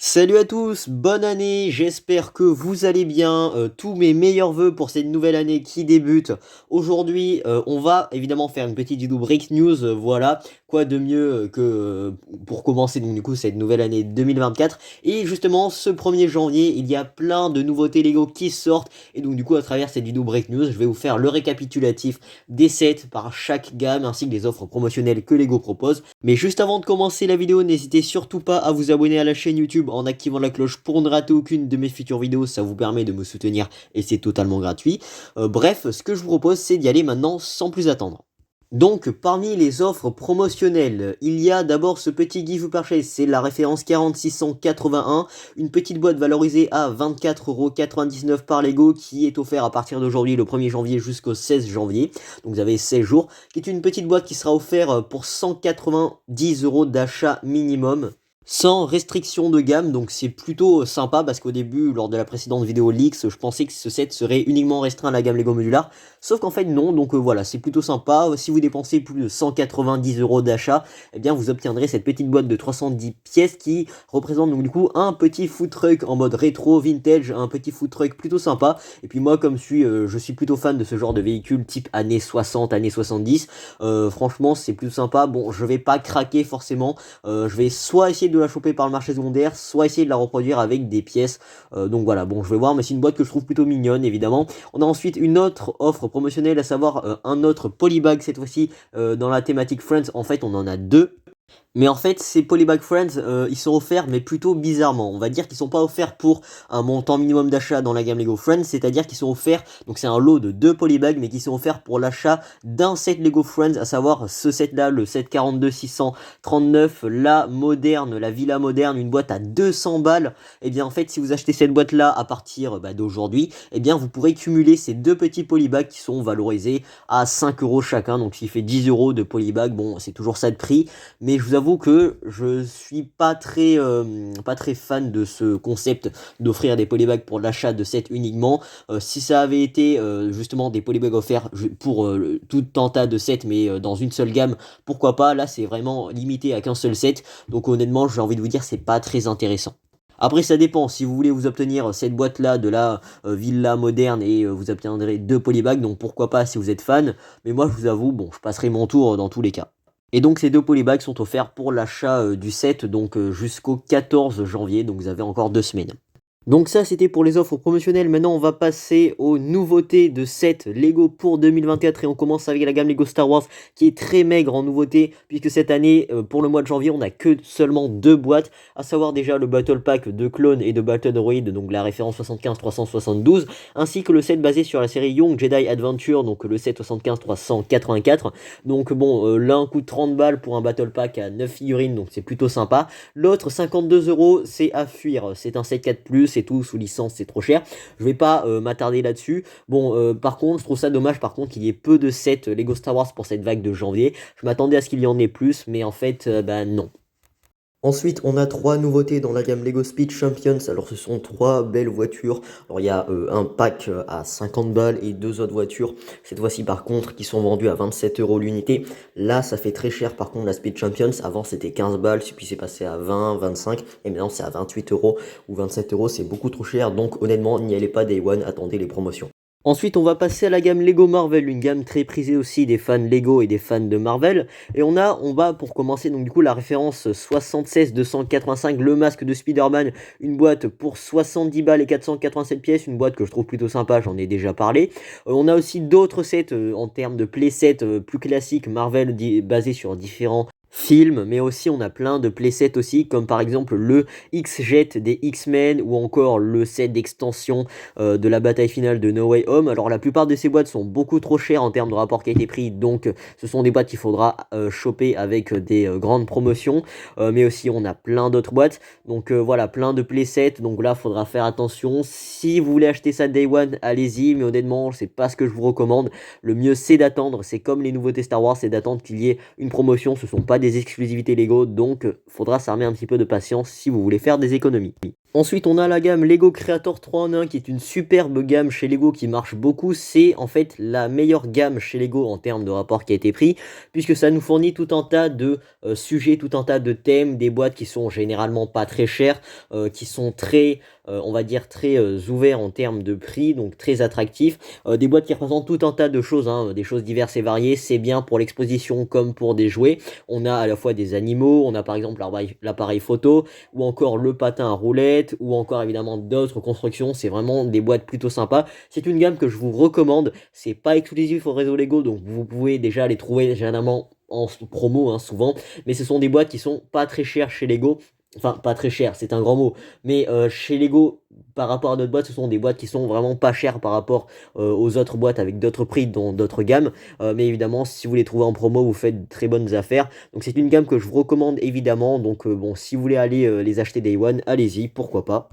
Salut à tous, bonne année, j'espère que vous allez bien, tous mes meilleurs vœux pour cette nouvelle année qui débute. Aujourd'hui, on va évidemment faire une petite vidéo Break News, voilà, quoi de mieux que pour commencer donc du coup cette nouvelle année 2024. Et justement, ce 1er janvier, il y a plein de nouveautés Lego qui sortent, et donc du coup à travers cette vidéo Break News, je vais vous faire le récapitulatif des sets par chaque gamme, ainsi que les offres promotionnelles que Lego propose. Mais juste avant de commencer la vidéo, n'hésitez surtout pas à vous abonner à la chaîne YouTube en activant la cloche pour ne rater aucune de mes futures vidéos, ça vous permet de me soutenir et c'est totalement gratuit. Bref, ce que je vous propose, c'est d'y aller maintenant sans plus attendre. Donc, parmi les offres promotionnelles, il y a d'abord ce petit Give Purchase, c'est la référence 40681, une petite boîte valorisée à 24,99€ par Lego qui est offerte à partir d'aujourd'hui, le 1er janvier jusqu'au 16 janvier, donc vous avez 16 jours, qui est une petite boîte qui sera offerte pour 190€ d'achat minimum, sans restriction de gamme, donc c'est plutôt sympa parce qu'au début, lors de la précédente vidéo Leaks, je pensais que ce set serait uniquement restreint à la gamme Lego Modular, sauf qu'en fait non, donc voilà, c'est plutôt sympa. Si vous dépensez plus de 190€ d'achat, eh bien vous obtiendrez cette petite boîte de 310 pièces qui représente donc du coup un petit food truck en mode rétro, vintage, un petit food truck plutôt sympa. Et puis moi, comme je suis plutôt fan de ce genre de véhicule type années 60, années 70, franchement c'est plutôt sympa. Bon, je vais pas craquer forcément, je vais soit essayer de la choper par le marché secondaire, soit essayer de la reproduire avec des pièces. Donc voilà, bon, je vais voir, mais c'est une boîte que je trouve plutôt mignonne, évidemment. On a ensuite une autre offre promotionnelle, à savoir un autre polybag, cette fois-ci dans la thématique Friends. En fait, on en a deux. Mais en fait, ces Polybag Friends, ils sont offerts, mais plutôt bizarrement. On va dire qu'ils sont pas offerts pour un montant minimum d'achat dans la gamme Lego Friends, c'est-à-dire qu'ils sont offerts, donc c'est un lot de 2 Polybags, mais qui sont offerts pour l'achat d'un set Lego Friends, à savoir ce set-là, le set 42639, la moderne, la villa moderne, une boîte à 200 balles. Et bien en fait, si vous achetez cette boîte-là à partir d'aujourd'hui, et bien vous pourrez cumuler ces deux petits Polybags qui sont valorisés à 5€ chacun, donc s'il fait 10€ de Polybag, bon, c'est toujours ça de prix, mais je vous avoue que je suis pas très fan de ce concept d'offrir des polybags pour l'achat de sets uniquement. Si ça avait été justement des polybags offerts pour tout un tas de sets, mais dans une seule gamme, pourquoi pas. Là, c'est vraiment limité à qu'un seul set, donc honnêtement, j'ai envie de vous dire, c'est pas très intéressant. Après, ça dépend. Si vous voulez vous obtenir cette boîte-là de la villa moderne, et vous obtiendrez deux polybags, donc pourquoi pas si vous êtes fan. Mais moi, je vous avoue, bon, je passerai mon tour dans tous les cas. Et donc ces deux polybags sont offerts pour l'achat du set, donc jusqu'au 14 janvier, donc vous avez encore 2 semaines. Donc ça, c'était pour les offres promotionnelles. Maintenant, on va passer aux nouveautés de set Lego pour 2024, et on commence avec la gamme Lego Star Wars qui est très maigre en nouveautés, puisque cette année, pour le mois de janvier, on n'a que seulement 2 boîtes, à savoir déjà le Battle Pack de clones et de Battle Droid, donc la référence 75-372, ainsi que le set basé sur la série Young Jedi Adventure, donc le set 75-384. Donc bon, l'un coûte 30 balles pour un Battle Pack à 9 figurines, donc c'est plutôt sympa. L'autre, 52€, c'est à fuir, c'est un set 4+, c'est tout sous licence, c'est trop cher. Je vais pas m'attarder là-dessus. Bon, par contre, je trouve ça dommage par contre qu'il y ait peu de sets Lego Star Wars pour cette vague de janvier. Je m'attendais à ce qu'il y en ait plus, mais en fait, bah non. Ensuite, on a 3 nouveautés dans la gamme Lego Speed Champions. Alors, ce sont 3 belles voitures. Alors, il y a un pack à 50 balles et 2 autres voitures, cette fois-ci par contre, qui sont vendues à 27€ l'unité. Là, ça fait très cher par contre la Speed Champions. Avant, c'était 15 balles, puis c'est passé à 20, 25, et maintenant c'est à 28€ ou 27€. C'est beaucoup trop cher, donc honnêtement, n'y allez pas Day One, attendez les promotions. Ensuite, on va passer à la gamme Lego Marvel, une gamme très prisée aussi des fans Lego et des fans de Marvel. Et on va pour commencer donc du coup la référence 76-285, le masque de Spider-Man, une boîte pour 70 balles et 487 pièces, une boîte que je trouve plutôt sympa, j'en ai déjà parlé. On a aussi d'autres sets en termes de playsets plus classiques Marvel basés sur différents films, mais aussi on a plein de playsets aussi, comme par exemple le X-Jet des X-Men, ou encore le set d'extension de la bataille finale de No Way Home. Alors la plupart de ces boîtes sont beaucoup trop chères en termes de rapport qualité-prix, donc ce sont des boîtes qu'il faudra choper avec des grandes promotions, mais aussi on a plein d'autres boîtes, donc voilà, plein de playsets, donc là faudra faire attention. Si vous voulez acheter ça Day One, allez-y, mais honnêtement c'est pas ce que je vous recommande. Le mieux c'est d'attendre, c'est comme les nouveautés Star Wars, c'est d'attendre qu'il y ait une promotion. Ce sont pas des exclusivités Lego, donc faudra s'armer un petit peu de patience si vous voulez faire des économies. Ensuite, on a la gamme Lego Creator 3 en 1 qui est une superbe gamme chez Lego qui marche beaucoup. C'est en fait la meilleure gamme chez Lego en termes de rapport qui a été pris, puisque ça nous fournit tout un tas de sujets, tout un tas de thèmes, des boîtes qui sont généralement pas très chères, qui sont très, on va dire, très ouverts en termes de prix, donc très attractifs. Des boîtes qui représentent tout un tas de choses, hein, des choses diverses et variées. C'est bien pour l'exposition comme pour des jouets. On a à la fois des animaux, on a par exemple l'appareil photo, ou encore le patin à roulettes, ou encore évidemment d'autres constructions. C'est vraiment des boîtes plutôt sympas. C'est une gamme que je vous recommande. C'est pas exclusif au réseau Lego, donc vous pouvez déjà les trouver généralement en promo, hein, souvent. Mais ce sont des boîtes qui sont pas très chères chez Lego. Enfin, pas très chères, c'est un grand mot. Mais chez Lego, par rapport à d'autres boîtes, ce sont des boîtes qui sont vraiment pas chères par rapport aux autres boîtes avec d'autres prix dans d'autres gammes. Mais évidemment, si vous les trouvez en promo, vous faites de très bonnes affaires. Donc c'est une gamme que je vous recommande évidemment. Donc bon, si vous voulez aller les acheter Day One, allez-y, pourquoi pas.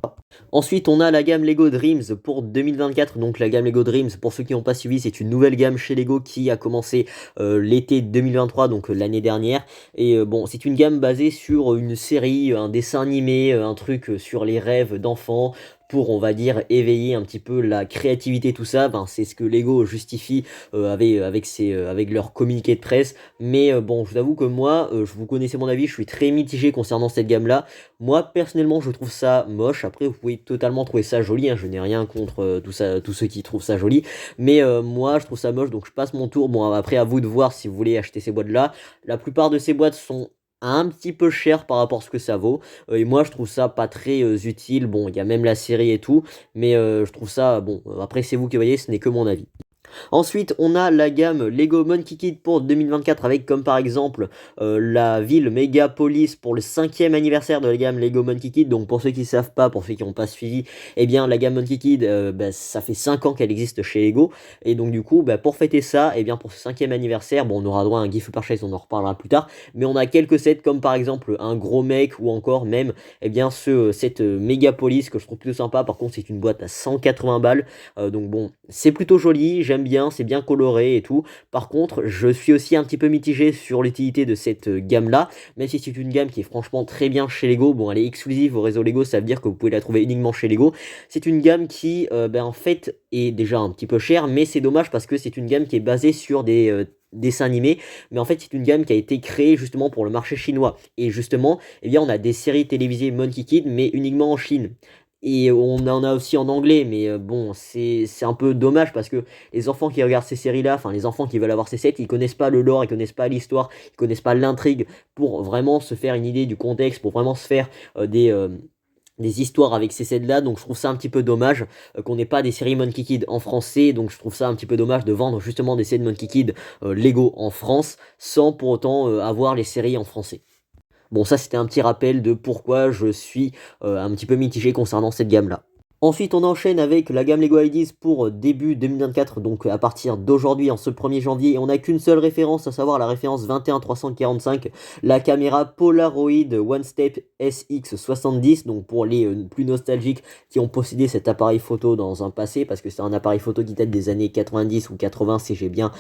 Ensuite, on a la gamme Lego Dreams pour 2024. Donc la gamme Lego Dreams, pour ceux qui n'ont pas suivi, c'est une nouvelle gamme chez Lego qui a commencé l'été 2023, donc l'année dernière. Et bon, c'est une gamme basée sur une série, un dessin animé, un truc sur les rêves d'enfants, pour, on va dire, éveiller un petit peu la créativité, tout ça. Ben, c'est ce que Lego justifie avec leur communiqué de presse. Mais bon, je vous avoue que moi, je vous connaissez mon avis, je suis très mitigé concernant cette gamme-là. Moi, personnellement, je trouve ça moche. Après, vous pouvez totalement trouver ça joli, hein. Je n'ai rien contre tout ça, tous ceux qui trouvent ça joli. Mais moi, je trouve ça moche, donc je passe mon tour. Bon, après, à vous de voir si vous voulez acheter ces boîtes-là. La plupart de ces boîtes sont un petit peu chères par rapport à ce que ça vaut. Et moi, je trouve ça pas très utile. Bon, il y a même la série et tout. Mais je trouve ça, bon, après, c'est vous qui voyez, ce n'est que mon avis. Ensuite, on a la gamme Lego Monkey Kid pour 2024 avec comme par exemple la ville Megapolis pour le 5e anniversaire de la gamme Lego Monkey Kid. Donc pour ceux qui ne savent pas, pour ceux qui n'ont pas suivi, eh bien la gamme Monkey Kid, bah, ça fait 5 ans qu'elle existe chez Lego. Et donc du coup, bah, pour fêter ça, eh bien pour ce 5e anniversaire, bon, on aura droit à un gift purchase, on en reparlera plus tard. Mais on a quelques sets comme par exemple un gros mec ou encore même eh bien cette Megapolis que je trouve plutôt sympa. Par contre, c'est une boîte à 180 balles. Donc bon, c'est plutôt joli, j'aime bien, c'est bien coloré et tout. Par contre, je suis aussi un petit peu mitigé sur l'utilité de cette gamme-là, même si c'est une gamme qui est franchement très bien chez Lego. Bon, elle est exclusive au réseau Lego, ça veut dire que vous pouvez la trouver uniquement chez Lego. C'est une gamme qui, en fait, est déjà un petit peu chère, mais c'est dommage parce que c'est une gamme qui est basée sur des dessins animés, mais en fait c'est une gamme qui a été créée justement pour le marché chinois. Et justement, eh bien, on a des séries télévisées Monkey Kid, mais uniquement en Chine. Et on en a aussi en anglais, mais bon, c'est un peu dommage parce que les enfants qui regardent ces séries-là, enfin les enfants qui veulent avoir ces sets, ils connaissent pas le lore, ils connaissent pas l'histoire, ils connaissent pas l'intrigue pour vraiment se faire une idée du contexte, pour vraiment se faire des histoires avec ces sets-là. Donc je trouve ça un petit peu dommage qu'on n'ait pas des séries Monkey Kid en français. Donc je trouve ça un petit peu dommage de vendre justement des sets Monkey Kid Lego en France sans pour autant avoir les séries en français. Bon, ça c'était un petit rappel de pourquoi je suis un petit peu mitigé concernant cette gamme-là. Ensuite, on enchaîne avec la gamme Lego Ideas pour début 2024, donc à partir d'aujourd'hui, en ce 1er janvier. Et on n'a qu'une seule référence, à savoir la référence 21345, la caméra Polaroid One Step SX70, donc pour les plus nostalgiques qui ont possédé cet appareil photo dans un passé, parce que c'est un appareil photo qui date des années 90 ou 80, si j'ai bien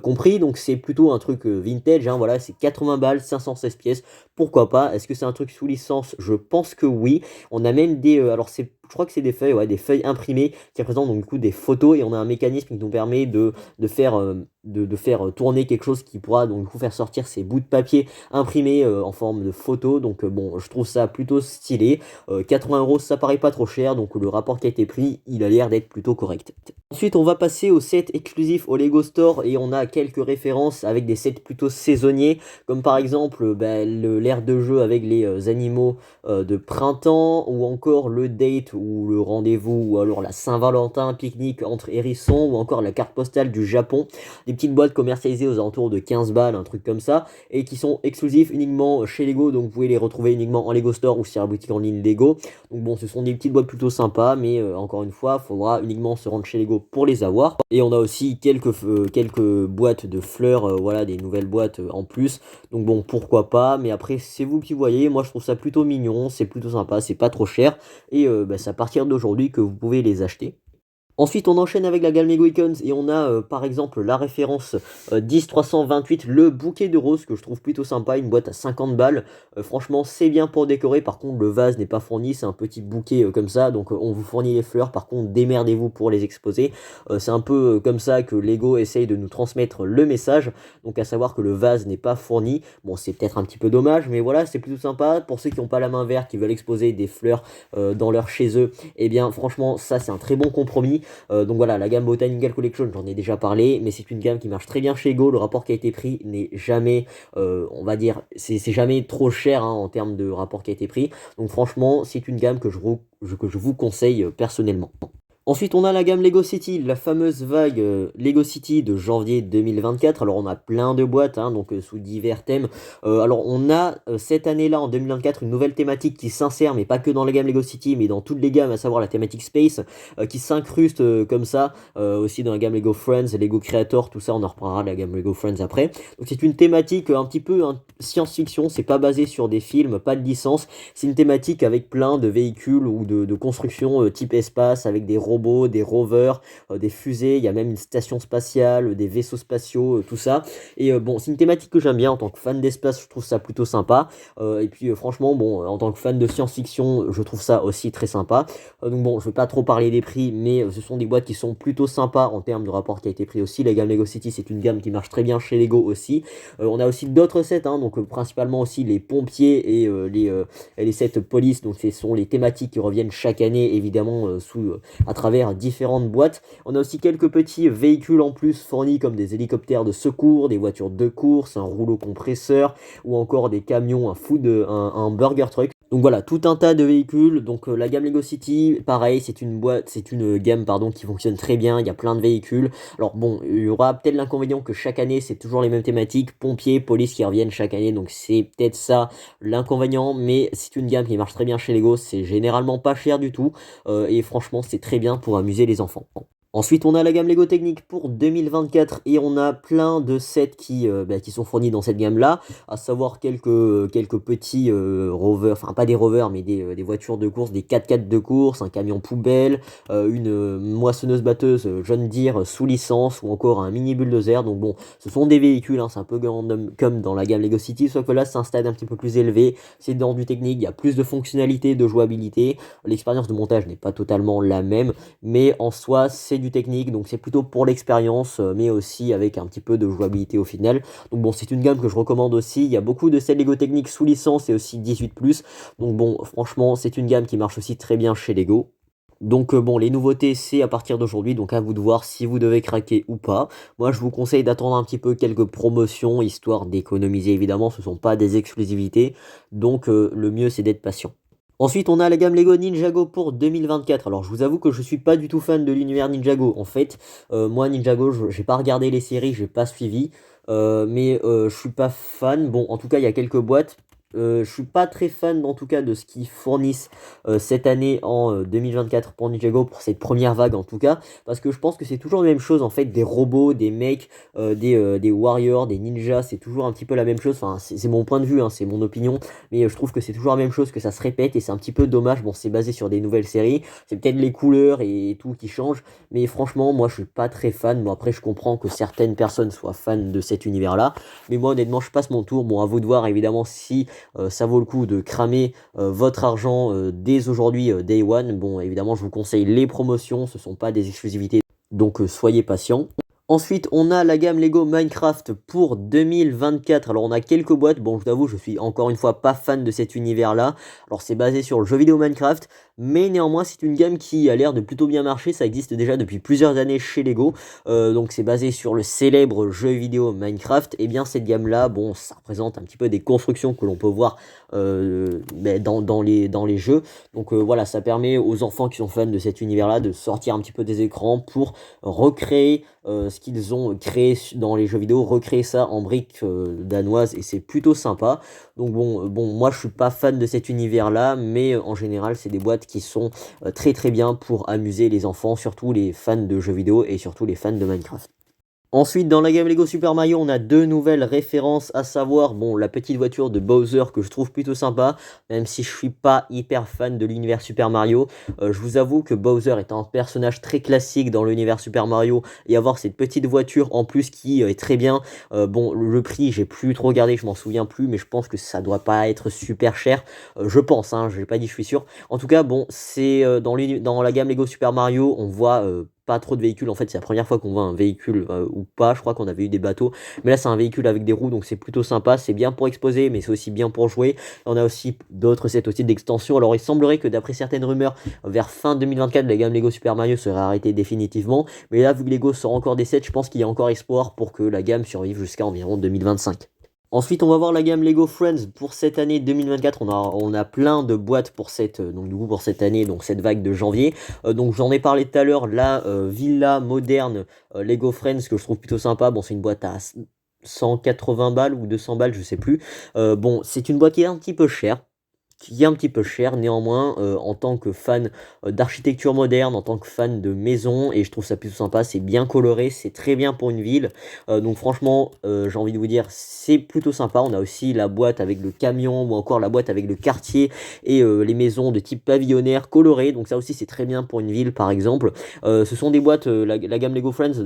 compris. Donc c'est plutôt un truc vintage, hein, voilà, c'est 80 balles, 516 pièces, pourquoi pas. Est-ce que c'est un truc sous licence? Je pense que oui. On a même des... alors je crois que c'est des feuilles, ouais, des feuilles imprimées qui représentent donc du coup des photos et on a un mécanisme qui nous permet de faire tourner quelque chose qui pourra donc du coup faire sortir ces bouts de papier imprimés en forme de photo. Donc bon, je trouve ça plutôt stylé. 80 euros, ça paraît pas trop cher, donc le rapport qui a été pris, il a l'air d'être plutôt correct. Ensuite, on va passer au set exclusif au Lego Store et on a quelques références avec des sets plutôt saisonniers, comme par exemple l'aire de jeu avec les animaux de printemps ou encore le date ou le rendez-vous ou alors la Saint-Valentin, pique-nique entre hérissons ou encore la carte postale du Japon. Des petites boîtes commercialisées aux alentours de 15 balles, un truc comme ça, et qui sont exclusifs uniquement chez Lego, donc vous pouvez les retrouver uniquement en Lego Store ou sur la boutique en ligne Lego. Donc bon, ce sont des petites boîtes plutôt sympas, mais encore une fois, il faudra uniquement se rendre chez Lego pour les avoir. Et on a aussi quelques boîtes de fleurs, voilà, des nouvelles boîtes en plus. Donc bon, pourquoi pas, mais après c'est vous qui voyez. Moi je trouve ça plutôt mignon, c'est plutôt sympa, c'est pas trop cher et c'est à partir d'aujourd'hui que vous pouvez les acheter. Ensuite, on enchaîne avec la gamme Lego Icons et on a par exemple la référence 10328, le bouquet de roses que je trouve plutôt sympa, une boîte à 50 balles. Franchement, c'est bien pour décorer. Par contre, le vase n'est pas fourni, c'est un petit bouquet comme ça. Donc, on vous fournit les fleurs. Par contre, démerdez-vous pour les exposer. C'est un peu comme ça que Lego essaye de nous transmettre le message. Donc, à savoir que le vase n'est pas fourni. Bon, c'est peut-être un petit peu dommage, mais voilà, c'est plutôt sympa. Pour ceux qui n'ont pas la main verte, qui veulent exposer des fleurs dans leur chez eux, eh bien, franchement, ça, c'est un très bon compromis. Donc voilà, la gamme Botanical Collection, j'en ai déjà parlé, mais c'est une gamme qui marche très bien chez Lego. Le rapport qualité-prix n'est jamais, on va dire, c'est jamais trop cher hein, en termes de rapport qualité-prix. Donc franchement, c'est une gamme que je vous conseille personnellement. Ensuite, on a la gamme Lego City, la fameuse vague Lego City de janvier 2024. Alors, on a plein de boîtes, hein, donc sous divers thèmes. Alors, on a cette année-là, en 2024, une nouvelle thématique qui s'insère, mais pas que dans la gamme Lego City, mais dans toutes les gammes, à savoir la thématique Space, qui s'incruste comme ça, aussi dans la gamme Lego Friends, Lego Creator, tout ça, on en reparlera de la gamme Lego Friends après. Donc, c'est une thématique un petit peu hein, science-fiction, c'est pas basé sur des films, pas de licence, c'est une thématique avec plein de véhicules ou de constructions type espace, avec des robots, des rovers, des fusées, il y a même une station spatiale, des vaisseaux spatiaux, tout ça. Et bon, c'est une thématique que j'aime bien en tant que fan d'espace, je trouve ça plutôt sympa. Et puis franchement, bon, en tant que fan de science-fiction, je trouve ça aussi très sympa. Donc bon, je ne vais pas trop parler des prix, mais ce sont des boîtes qui sont plutôt sympas en termes de rapport qualité-prix aussi. La gamme Lego City, c'est une gamme qui marche très bien chez Lego aussi. On a aussi d'autres sets, hein, donc principalement aussi les pompiers et les sets police. Donc ce sont les thématiques qui reviennent chaque année, évidemment, à travers différentes boîtes. On a aussi quelques petits véhicules en plus fournis comme des hélicoptères de secours, des voitures de course, un rouleau compresseur ou encore des camions, un burger truck. Donc voilà, tout un tas de véhicules. Donc la gamme Lego City, pareil, c'est une gamme pardon qui fonctionne très bien. Il y a plein de véhicules. Alors bon, il y aura peut-être l'inconvénient que chaque année c'est toujours les mêmes thématiques, pompiers, police qui reviennent chaque année. Donc c'est peut-être ça l'inconvénient, mais c'est une gamme qui marche très bien chez Lego. C'est généralement pas cher du tout et franchement c'est très bien pour amuser les enfants. Ensuite, on a la gamme Lego Technique pour 2024 et on a plein de sets qui sont fournis dans cette gamme-là, à savoir quelques petits rovers, enfin pas des rovers, mais des voitures de course, des 4x4 de course, un camion poubelle, une moissonneuse batteuse John Deere sous licence ou encore un mini bulldozer. Donc bon, ce sont des véhicules, hein, c'est un peu comme dans la gamme Lego City, sauf que là c'est un stade un petit peu plus élevé, c'est dans du technique, il y a plus de fonctionnalités, de jouabilité, l'expérience de montage n'est pas totalement la même, mais en soi c'est du technique, donc c'est plutôt pour l'expérience, mais aussi avec un petit peu de jouabilité au final. Donc bon, c'est une gamme que je recommande aussi. Il y a beaucoup de sets Lego techniques sous licence et aussi 18+. Donc bon, franchement, c'est une gamme qui marche aussi très bien chez Lego. Donc bon, les nouveautés, c'est à partir d'aujourd'hui, donc à vous de voir si vous devez craquer ou pas. Moi, je vous conseille d'attendre un petit peu quelques promotions, histoire d'économiser, évidemment, ce ne sont pas des exclusivités, donc le mieux, c'est d'être patient. Ensuite, on a la gamme Lego Ninjago pour 2024. Alors, je vous avoue que je suis pas du tout fan de l'univers Ninjago. En fait, moi, Ninjago, j'ai pas regardé les séries, j'ai pas suivi. Mais je suis pas fan. Bon, en tout cas, il y a quelques boîtes. Je suis pas très fan en tout cas de ce qu'ils fournissent cette année en 2024 pour Ninjago, pour cette première vague en tout cas, parce que je pense que c'est toujours la même chose en fait, des robots, des mecs, des warriors, des ninjas, c'est toujours un petit peu la même chose, enfin c'est mon point de vue, hein, c'est mon opinion, mais je trouve que c'est toujours la même chose, que ça se répète et c'est un petit peu dommage. Bon, c'est basé sur des nouvelles séries, c'est peut-être les couleurs et tout qui change, mais franchement moi je suis pas très fan. Bon, après je comprends que certaines personnes soient fans de cet univers là, mais moi honnêtement je passe mon tour. Bon, à vous de voir évidemment si ça vaut le coup de cramer votre argent dès aujourd'hui, day one. Bon, évidemment, je vous conseille les promotions, ce ne sont pas des exclusivités, donc soyez patients. Ensuite, on a la gamme Lego Minecraft pour 2024. Alors, on a quelques boîtes. Bon, je t'avoue, je suis encore une fois pas fan de cet univers-là. Alors, c'est basé sur le jeu vidéo Minecraft, mais néanmoins, c'est une gamme qui a l'air de plutôt bien marcher. Ça existe déjà depuis plusieurs années chez Lego. Donc, c'est basé sur le célèbre jeu vidéo Minecraft. Et bien, cette gamme-là, bon, ça représente un petit peu des constructions que l'on peut voir dans les jeux. Donc, voilà, ça permet aux enfants qui sont fans de cet univers-là de sortir un petit peu des écrans pour recréer ce qu'ils ont créé dans les jeux vidéo, recréer ça en briques danoises et c'est plutôt sympa. Donc bon, moi je suis pas fan de cet univers là, mais en général c'est des boîtes qui sont très très bien pour amuser les enfants, surtout les fans de jeux vidéo et surtout les fans de Minecraft. Ensuite, dans la gamme Lego Super Mario, on a deux nouvelles références, à savoir, bon, la petite voiture de Bowser que je trouve plutôt sympa, même si je suis pas hyper fan de l'univers Super Mario. Je vous avoue que Bowser est un personnage très classique dans l'univers Super Mario, et avoir cette petite voiture en plus qui est très bien. Bon, le prix, j'ai plus trop regardé, je m'en souviens plus, mais je pense que ça doit pas être super cher. Je pense, hein, je l'ai pas dit, je suis sûr. En tout cas, bon, c'est dans la gamme Lego Super Mario, on voit pas trop de véhicules. En fait, c'est la première fois qu'on voit un véhicule ou pas. Je crois qu'on avait eu des bateaux, mais là, c'est un véhicule avec des roues, donc c'est plutôt sympa. C'est bien pour exposer, mais c'est aussi bien pour jouer. On a aussi d'autres sets aussi d'extension. Alors, il semblerait que d'après certaines rumeurs, vers fin 2024, la gamme Lego Super Mario serait arrêtée définitivement. Mais là, vu que Lego sort encore des sets, je pense qu'il y a encore espoir pour que la gamme survive jusqu'à environ 2025. Ensuite, on va voir la gamme Lego Friends pour cette année 2024. On a plein de boîtes pour donc du coup pour cette année, donc cette vague de janvier. Donc j'en ai parlé tout à l'heure, la villa moderne Lego Friends que je trouve plutôt sympa. Bon, c'est une boîte à 180 balles ou 200 balles, je sais plus. Bon, c'est une boîte qui est un petit peu cher néanmoins en tant que fan d'architecture moderne, en tant que fan de maison, et je trouve ça plutôt sympa, c'est bien coloré, c'est très bien pour une ville, donc franchement j'ai envie de vous dire c'est plutôt sympa. On a aussi la boîte avec le camion ou encore la boîte avec le quartier et les maisons de type pavillonnaire colorées, donc ça aussi c'est très bien pour une ville par exemple. Ce sont des boîtes, la gamme Lego Friends,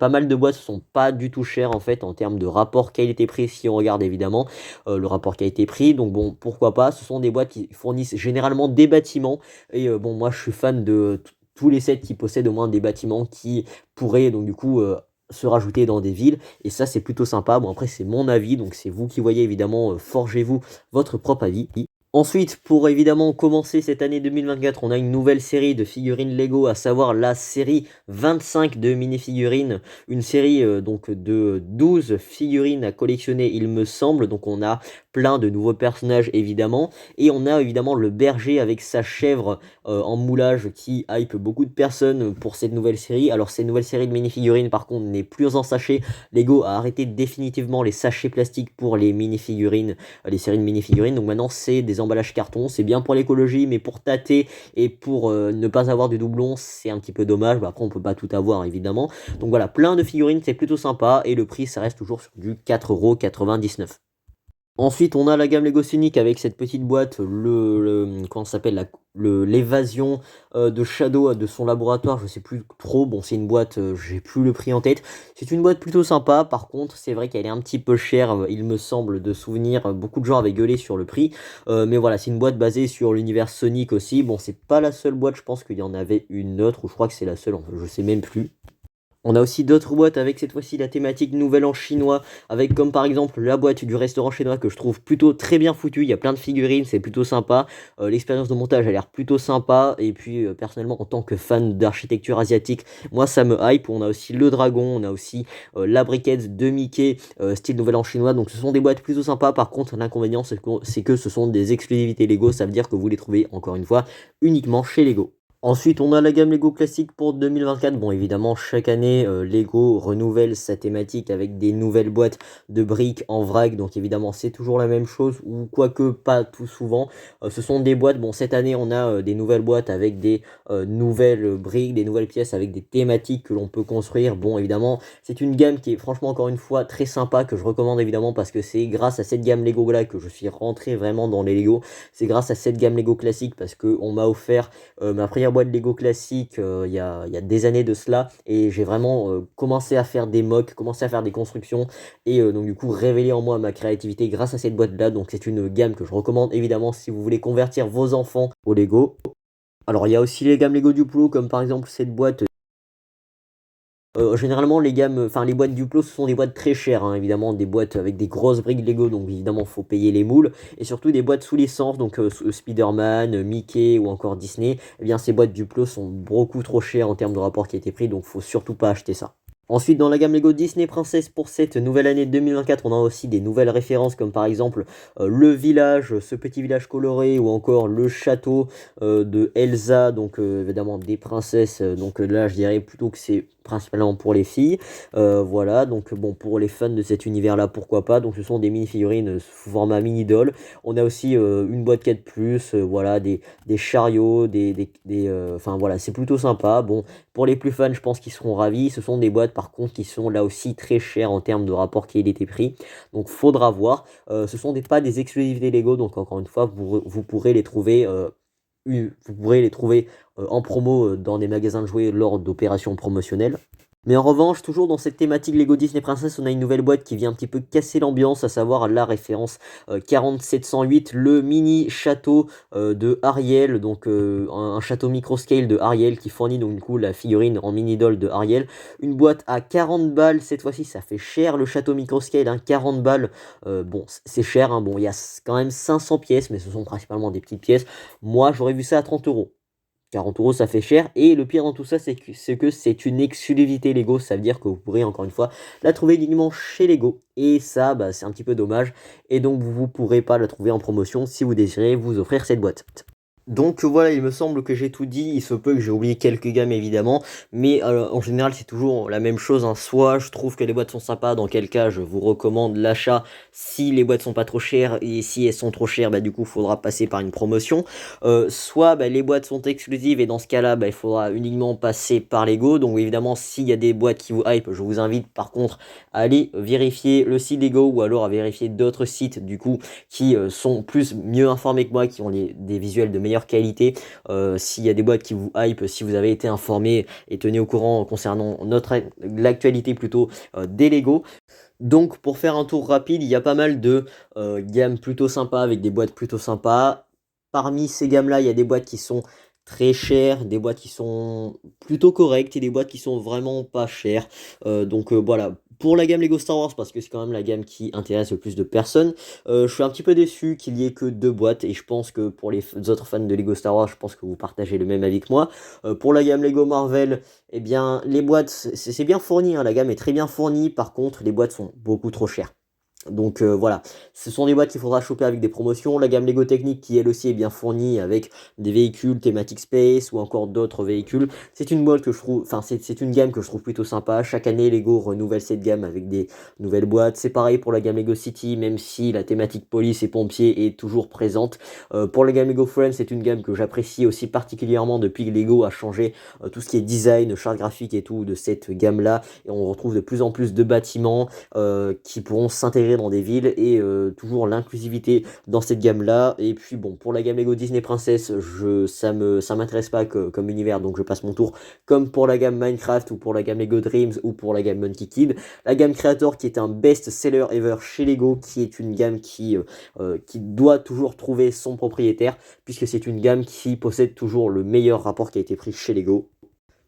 pas mal de boîtes sont pas du tout chères en fait en termes de rapport qualité-prix si on regarde évidemment le rapport qualité-prix, donc bon pourquoi pas. Ce sont des boîtes qui fournissent généralement des bâtiments, et bon moi je suis fan de tous les sets qui possèdent au moins des bâtiments qui pourraient donc du coup se rajouter dans des villes, et ça c'est plutôt sympa. Bon après c'est mon avis, donc c'est vous qui voyez évidemment, forgez-vous votre propre avis. Ensuite, pour évidemment commencer cette année 2024, on a une nouvelle série de figurines Lego, à savoir la série 25 de mini-figurines. Une série donc de 12 figurines à collectionner, il me semble. Donc on a plein de nouveaux personnages évidemment. Et on a évidemment le berger avec sa chèvre en moulage qui hype beaucoup de personnes pour cette nouvelle série. Alors cette nouvelle série de mini-figurines par contre n'est plus en sachet. Lego a arrêté définitivement les sachets plastiques pour les mini-figurines, les séries de mini-figurines. Donc maintenant c'est des emballages carton, c'est bien pour l'écologie, mais pour tâter et pour ne pas avoir de doublons, c'est un petit peu dommage. Bah, après on peut pas tout avoir évidemment. Donc voilà, plein de figurines, c'est plutôt sympa, et le prix ça reste toujours sur du 4,99 €. Ensuite, on a la gamme Lego Scenic avec cette petite boîte, comment ça s'appelle, l'évasion de Shadow de son laboratoire, je sais plus trop. Bon, c'est une boîte, j'ai plus le prix en tête. C'est une boîte plutôt sympa. Par contre, c'est vrai qu'elle est un petit peu chère, il me semble de souvenir. Beaucoup de gens avaient gueulé sur le prix. Mais voilà, c'est une boîte basée sur l'univers Sonic aussi. Bon, c'est pas la seule boîte, je pense qu'il y en avait une autre, ou je crois que c'est la seule, je sais même plus. On a aussi d'autres boîtes avec cette fois-ci la thématique Nouvel An chinois, avec comme par exemple la boîte du restaurant chinois que je trouve plutôt très bien foutue. Il y a plein de figurines, c'est plutôt sympa. L'expérience de montage a l'air plutôt sympa, et puis personnellement en tant que fan d'architecture asiatique, moi ça me hype. On a aussi le dragon, on a aussi la briquette de Mickey style Nouvel An chinois, donc ce sont des boîtes plutôt sympas. Par contre l'inconvénient c'est que ce sont des exclusivités Lego, ça veut dire que vous les trouvez encore une fois uniquement chez Lego. Ensuite, on a la gamme Lego classique pour 2024. Bon, évidemment, chaque année, Lego renouvelle sa thématique avec des nouvelles boîtes de briques en vrac. Donc, évidemment, c'est toujours la même chose, ou quoique pas tout souvent. Ce sont des boîtes. Bon, cette année, on a des nouvelles boîtes avec des nouvelles briques, des nouvelles pièces avec des thématiques que l'on peut construire. Bon, évidemment, c'est une gamme qui est franchement, encore une fois, très sympa, que je recommande évidemment, parce que c'est grâce à cette gamme Lego-là que je suis rentré vraiment dans les Lego. C'est grâce à cette gamme Lego classique, parce qu'on m'a offert ma première boîte Lego classique il y a des années de cela, et j'ai vraiment commencé à faire des mocks, commencé à faire des constructions, et donc du coup révéler en moi ma créativité grâce à cette boîte là. Donc c'est une gamme que je recommande évidemment si vous voulez convertir vos enfants au Lego. Alors il y a aussi les gammes Lego Duplo, comme par exemple cette boîte. Généralement les boîtes Duplo, ce sont des boîtes très chères, hein, évidemment, des boîtes avec des grosses briques Lego, donc évidemment faut payer les moules, et surtout des boîtes sous licence, donc Spider-Man, Mickey ou encore Disney. Eh bien ces boîtes Duplo sont beaucoup trop chères en termes de rapport qualité-prix, donc faut surtout pas acheter ça. Ensuite, dans la gamme Lego Disney Princess pour cette nouvelle année 2024, on a aussi des nouvelles références, comme par exemple le village, ce petit village coloré, ou encore le château de Elsa, donc évidemment des princesses. Donc là, je dirais plutôt que c'est principalement pour les filles. Voilà, donc bon, pour les fans de cet univers-là, pourquoi pas. Donc ce sont des mini-figurines sous format mini-doll. On a aussi une boîte 4+, voilà, des chariots, enfin voilà, c'est plutôt sympa. Bon, pour les plus fans, je pense qu'ils seront ravis. Ce sont des boîtes, par contre, qui sont là aussi très chères en termes de rapport qualité-prix. Donc faudra voir. Ce sont pas des exclusivités Lego, donc encore une fois, vous pourrez les trouver... vous pourrez les trouver en promo dans des magasins de jouets lors d'opérations promotionnelles. Mais en revanche, toujours dans cette thématique Lego Disney Princess, on a une nouvelle boîte qui vient un petit peu casser l'ambiance, à savoir la référence 4708, le mini château de Ariel, donc un château micro-scale de Ariel qui fournit donc du coup la figurine en mini-doll de Ariel. Une boîte à 40 balles, cette fois-ci ça fait cher le château micro-scale, hein, 40 balles, bon c'est cher, hein, bon il y a quand même 500 pièces, mais ce sont principalement des petites pièces. Moi j'aurais vu ça à 30 euros. 40 € ça fait cher, et le pire dans tout ça, c'est que c'est une exclusivité Lego, ça veut dire que vous pourrez encore une fois la trouver uniquement chez Lego, et ça bah, c'est un petit peu dommage, et donc vous ne pourrez pas la trouver en promotion si vous désirez vous offrir cette boîte. Donc voilà, il me semble que j'ai tout dit, il se peut que j'ai oublié quelques gammes évidemment, mais en général c'est toujours la même chose, hein. Soit je trouve que les boîtes sont sympas, dans quel cas je vous recommande l'achat si les boîtes sont pas trop chères, et si elles sont trop chères, bah du coup il faudra passer par une promotion. Soit bah, les boîtes sont exclusives, et dans ce cas-là bah, il faudra uniquement passer par Lego. Donc évidemment s'il y a des boîtes qui vous hype, je vous invite par contre à aller vérifier le site Lego, ou alors à vérifier d'autres sites du coup qui sont mieux informés que moi, qui ont des visuels de meilleure qualité. S'il y a des boîtes qui vous hype, si vous avez été informé et tenez au courant concernant l'actualité plutôt des Lego. Donc pour faire un tour rapide, il y a pas mal de gammes plutôt sympas avec des boîtes plutôt sympas. Parmi ces gammes-là, il y a des boîtes qui sont très chères, des boîtes qui sont plutôt correctes et des boîtes qui sont vraiment pas chères. Donc voilà, pour la gamme Lego Star Wars, parce que c'est quand même la gamme qui intéresse le plus de personnes, je suis un petit peu déçu qu'il y ait que 2 boîtes, et je pense que pour les autres fans de Lego Star Wars, je pense que vous partagez le même avis que moi. Pour la gamme Lego Marvel, eh bien les boîtes, c'est bien fourni, hein, la gamme est très bien fournie, par contre les boîtes sont beaucoup trop chères. Donc voilà, ce sont des boîtes qu'il faudra choper avec des promotions. La gamme Lego Technique qui elle aussi est bien fournie avec des véhicules thématiques space ou encore d'autres véhicules. C'est une boîte que je trouve, enfin c'est une gamme que je trouve plutôt sympa. Chaque année Lego renouvelle cette gamme avec des nouvelles boîtes. C'est pareil pour la gamme Lego City, même si la thématique police et pompiers est toujours présente. Pour la gamme Lego Friends, c'est une gamme que j'apprécie aussi particulièrement depuis que Lego a changé tout ce qui est design, charte graphique et tout de cette gamme là. Et on retrouve de plus en plus de bâtiments qui pourront s'intégrer dans des villes, et toujours l'inclusivité dans cette gamme là. Et puis bon, pour la gamme Lego Disney Princess, ça m'intéresse pas comme univers, donc je passe mon tour, comme pour la gamme Minecraft ou pour la gamme Lego Dreams ou pour la gamme Monkey Kid. La gamme Creator qui est un best seller ever chez Lego, qui est une gamme qui doit toujours trouver son propriétaire, puisque c'est une gamme qui possède toujours le meilleur rapport qualité-prix chez Lego.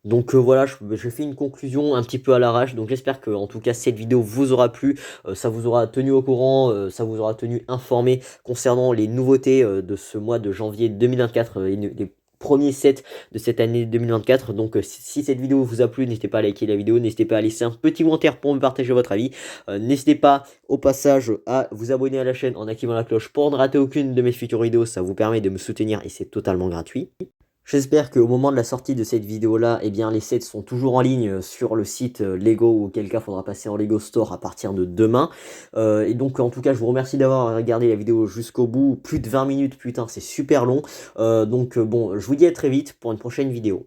Donc voilà, je fais une conclusion un petit peu à l'arrache, donc j'espère que en tout cas cette vidéo vous aura plu, ça vous aura tenu au courant, ça vous aura tenu informé concernant les nouveautés de ce mois de janvier 2024, les premiers sets de cette année 2024. Donc si cette vidéo vous a plu, n'hésitez pas à liker la vidéo, n'hésitez pas à laisser un petit commentaire pour me partager votre avis, n'hésitez pas au passage à vous abonner à la chaîne en activant la cloche pour ne rater aucune de mes futures vidéos, ça vous permet de me soutenir et c'est totalement gratuit. J'espère qu'au moment de la sortie de cette vidéo-là, eh bien, les sets sont toujours en ligne sur le site Lego, ou auquel cas il faudra passer en Lego Store à partir de demain. Et donc, en tout cas, je vous remercie d'avoir regardé la vidéo jusqu'au bout. Plus de 20 minutes, putain, c'est super long. Donc, bon, je vous dis à très vite pour une prochaine vidéo.